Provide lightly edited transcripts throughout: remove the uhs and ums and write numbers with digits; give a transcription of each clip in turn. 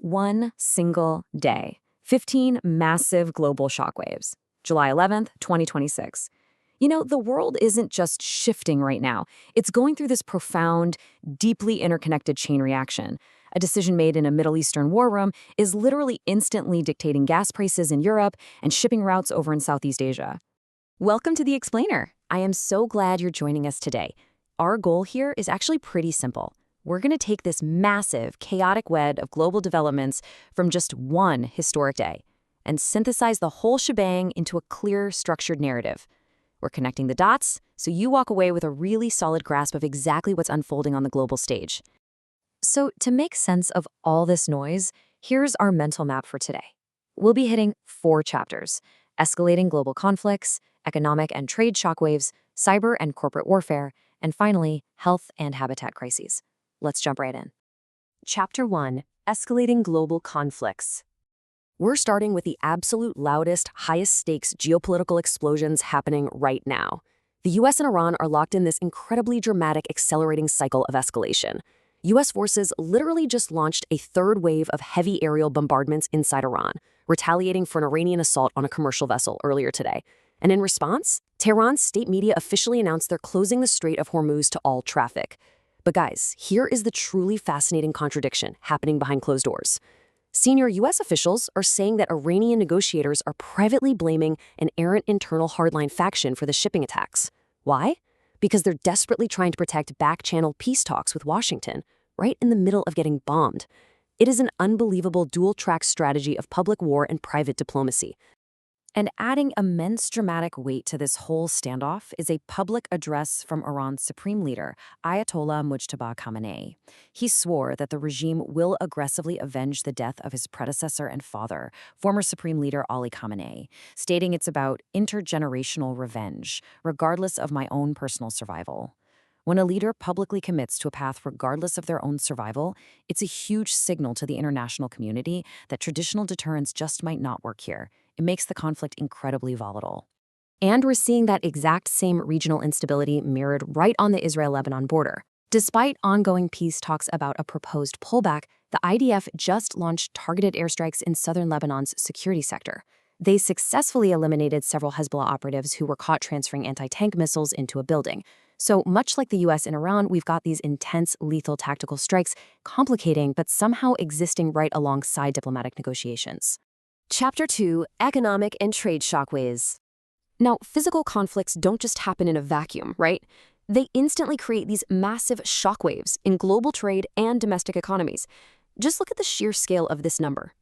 One single day. 15 massive global shockwaves. July 11th, 2026. You know, the world isn't just shifting right now. It's going through this profound, deeply interconnected chain reaction. A decision made in a Middle Eastern war room is literally instantly dictating gas prices in Europe and shipping routes over in Southeast Asia. Welcome to The Explainer. I am so glad you're joining us today. Our goal here is actually pretty simple. We're going to take this massive, chaotic web of global developments from just one historic day and synthesize the whole shebang into a clear, structured narrative. We're connecting the dots so you walk away with a really solid grasp of exactly what's unfolding on the global stage. So, to make sense of all this noise, here's our mental map for today. We'll be hitting 4 chapters: escalating global conflicts, economic and trade shockwaves, cyber and corporate warfare, and finally, health and habitat crises. Let's jump right in. Chapter 1: Escalating Global Conflicts. We're starting with the absolute loudest, highest-stakes geopolitical explosions happening right now. The US and Iran are locked in this incredibly dramatic, accelerating cycle of escalation. US forces literally just launched a third wave of heavy aerial bombardments inside Iran, retaliating for an Iranian assault on a commercial vessel earlier today. And in response, Tehran's state media officially announced they're closing the Strait of Hormuz to all traffic. But guys, here is the truly fascinating contradiction happening behind closed doors. Senior US officials are saying that Iranian negotiators are privately blaming an errant internal hardline faction for the shipping attacks. Why? Because they're desperately trying to protect back-channel peace talks with Washington, right in the middle of getting bombed. It is an unbelievable dual-track strategy of public war and private diplomacy. And adding immense dramatic weight to this whole standoff is a public address from Iran's supreme leader, Ayatollah Mujtaba Khamenei. He swore that the regime will aggressively avenge the death of his predecessor and father, former Supreme Leader Ali Khamenei, stating it's about intergenerational revenge, regardless of my own personal survival. When a leader publicly commits to a path regardless of their own survival, it's a huge signal to the international community that traditional deterrence just might not work here. It makes the conflict incredibly volatile. And we're seeing that exact same regional instability mirrored right on the Israel-Lebanon border. Despite ongoing peace talks about a proposed pullback, the IDF just launched targeted airstrikes in southern Lebanon's security sector. They successfully eliminated several Hezbollah operatives who were caught transferring anti-tank missiles into a building. So much like the US and Iran, we've got these intense, lethal tactical strikes, complicating but somehow existing right alongside diplomatic negotiations. Chapter 2: Economic and Trade Shockwaves. Now, physical conflicts don't just happen in a vacuum, right? They instantly create these massive shockwaves in global trade and domestic economies. Just look at the sheer scale of this number: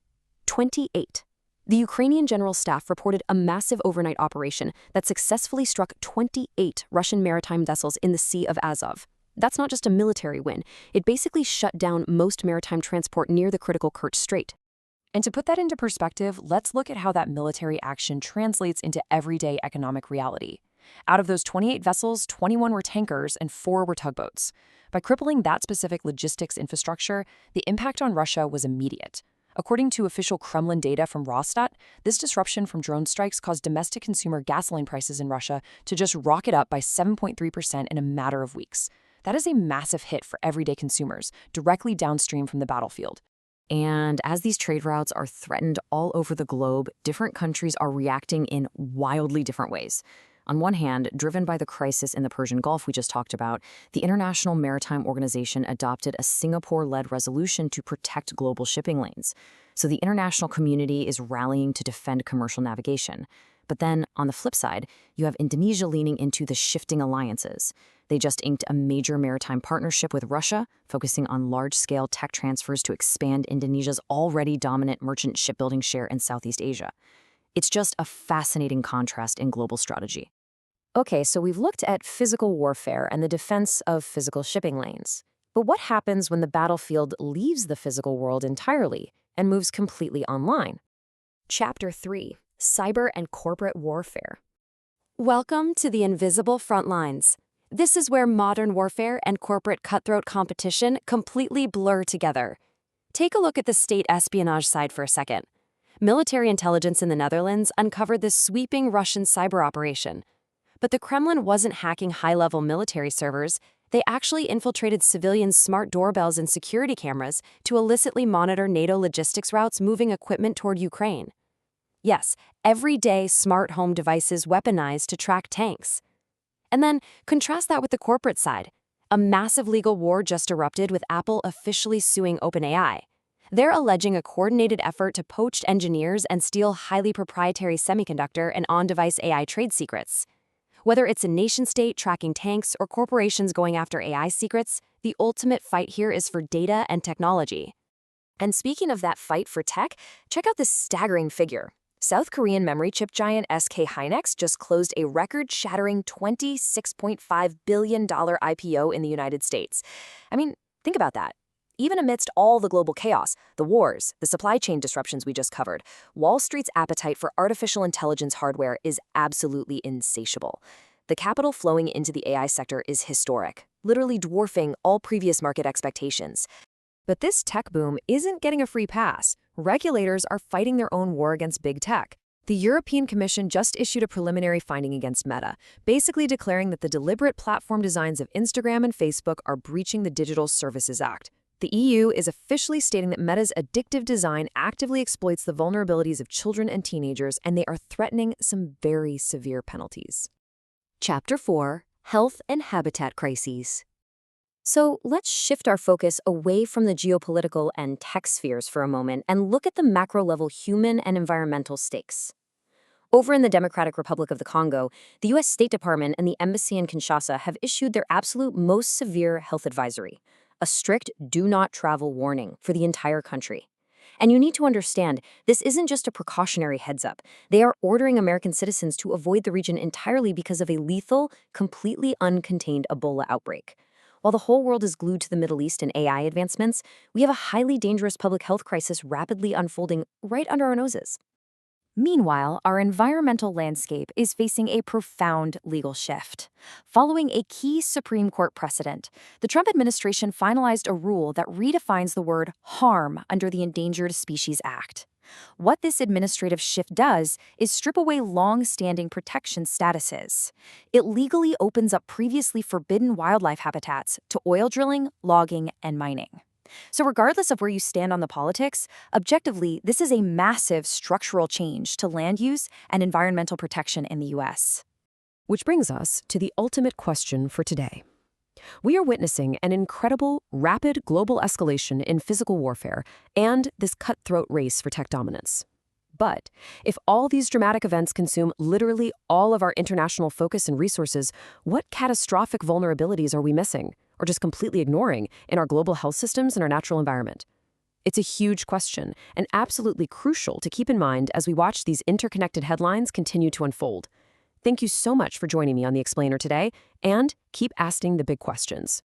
28. The Ukrainian General Staff reported a massive overnight operation that successfully struck 28 Russian maritime vessels in the Sea of Azov. That's not just a military win. It basically shut down most maritime transport near the critical Kerch Strait. And to put that into perspective, let's look at how that military action translates into everyday economic reality. Out of those 28 vessels, 21 were tankers and 4 were tugboats. By crippling that specific logistics infrastructure, the impact on Russia was immediate. According to official Kremlin data from Rosstat, this disruption from drone strikes caused domestic consumer gasoline prices in Russia to just rocket up by 7.3% in a matter of weeks. That is a massive hit for everyday consumers, directly downstream from the battlefield. And as these trade routes are threatened all over the globe, different countries are reacting in wildly different ways. On one hand, driven by the crisis in the Persian Gulf we just talked about, the International Maritime Organization adopted a Singapore-led resolution to protect global shipping lanes. So the international community is rallying to defend commercial navigation. But then, on the flip side, you have Indonesia leaning into the shifting alliances. They just inked a major maritime partnership with Russia, focusing on large-scale tech transfers to expand Indonesia's already dominant merchant shipbuilding share in Southeast Asia. It's just a fascinating contrast in global strategy. Okay, so we've looked at physical warfare and the defense of physical shipping lanes. But what happens when the battlefield leaves the physical world entirely and moves completely online? Chapter 3: Cyber and Corporate Warfare. Welcome to the invisible front lines. This is where modern warfare and corporate cutthroat competition completely blur together. Take a look at the state espionage side for a second. Military intelligence in the Netherlands uncovered this sweeping Russian cyber operation. But the Kremlin wasn't hacking high-level military servers. They actually infiltrated civilians' smart doorbells and security cameras to illicitly monitor NATO logistics routes moving equipment toward Ukraine. Yes, everyday smart home devices weaponized to track tanks. And then contrast that with the corporate side. A massive legal war just erupted with Apple officially suing OpenAI. They're alleging a coordinated effort to poach engineers and steal highly proprietary semiconductor and on-device AI trade secrets. Whether it's a nation-state tracking tanks or corporations going after AI secrets, the ultimate fight here is for data and technology. And speaking of that fight for tech, check out this staggering figure. South Korean memory chip giant SK Hynix just closed a record-shattering $26.5 billion IPO in the United States. I mean, think about that. Even amidst all the global chaos, the wars, the supply chain disruptions we just covered, Wall Street's appetite for artificial intelligence hardware is absolutely insatiable. The capital flowing into the AI sector is historic, literally dwarfing all previous market expectations. But this tech boom isn't getting a free pass. Regulators are fighting their own war against big tech. The European Commission just issued a preliminary finding against Meta, basically declaring that the deliberate platform designs of Instagram and Facebook are breaching the Digital Services Act. The EU is officially stating that Meta's addictive design actively exploits the vulnerabilities of children and teenagers, and they are threatening some very severe penalties. Chapter 4: Health and Habitat Crises. So let's shift our focus away from the geopolitical and tech spheres for a moment and look at the macro-level human and environmental stakes. Over in the Democratic Republic of the Congo, the U.S. State Department and the embassy in Kinshasa have issued their absolute most severe health advisory, a strict do-not-travel warning for the entire country. And you need to understand, this isn't just a precautionary heads-up. They are ordering American citizens to avoid the region entirely because of a lethal, completely uncontained Ebola outbreak. While the whole world is glued to the Middle East and AI advancements, we have a highly dangerous public health crisis rapidly unfolding right under our noses. Meanwhile, our environmental landscape is facing a profound legal shift. Following a key Supreme Court precedent, the Trump administration finalized a rule that redefines the word harm under the Endangered Species Act. What this administrative shift does is strip away long-standing protection statuses. It legally opens up previously forbidden wildlife habitats to oil drilling, logging, and mining. So regardless of where you stand on the politics, objectively, this is a massive structural change to land use and environmental protection in the U.S. Which brings us to the ultimate question for today. We are witnessing an incredible, rapid global escalation in physical warfare and this cutthroat race for tech dominance. But if all these dramatic events consume literally all of our international focus and resources, what catastrophic vulnerabilities are we missing, or just completely ignoring, in our global health systems and our natural environment? It's a huge question, and absolutely crucial to keep in mind as we watch these interconnected headlines continue to unfold. Thank you so much for joining me on The Explainer today, and keep asking the big questions.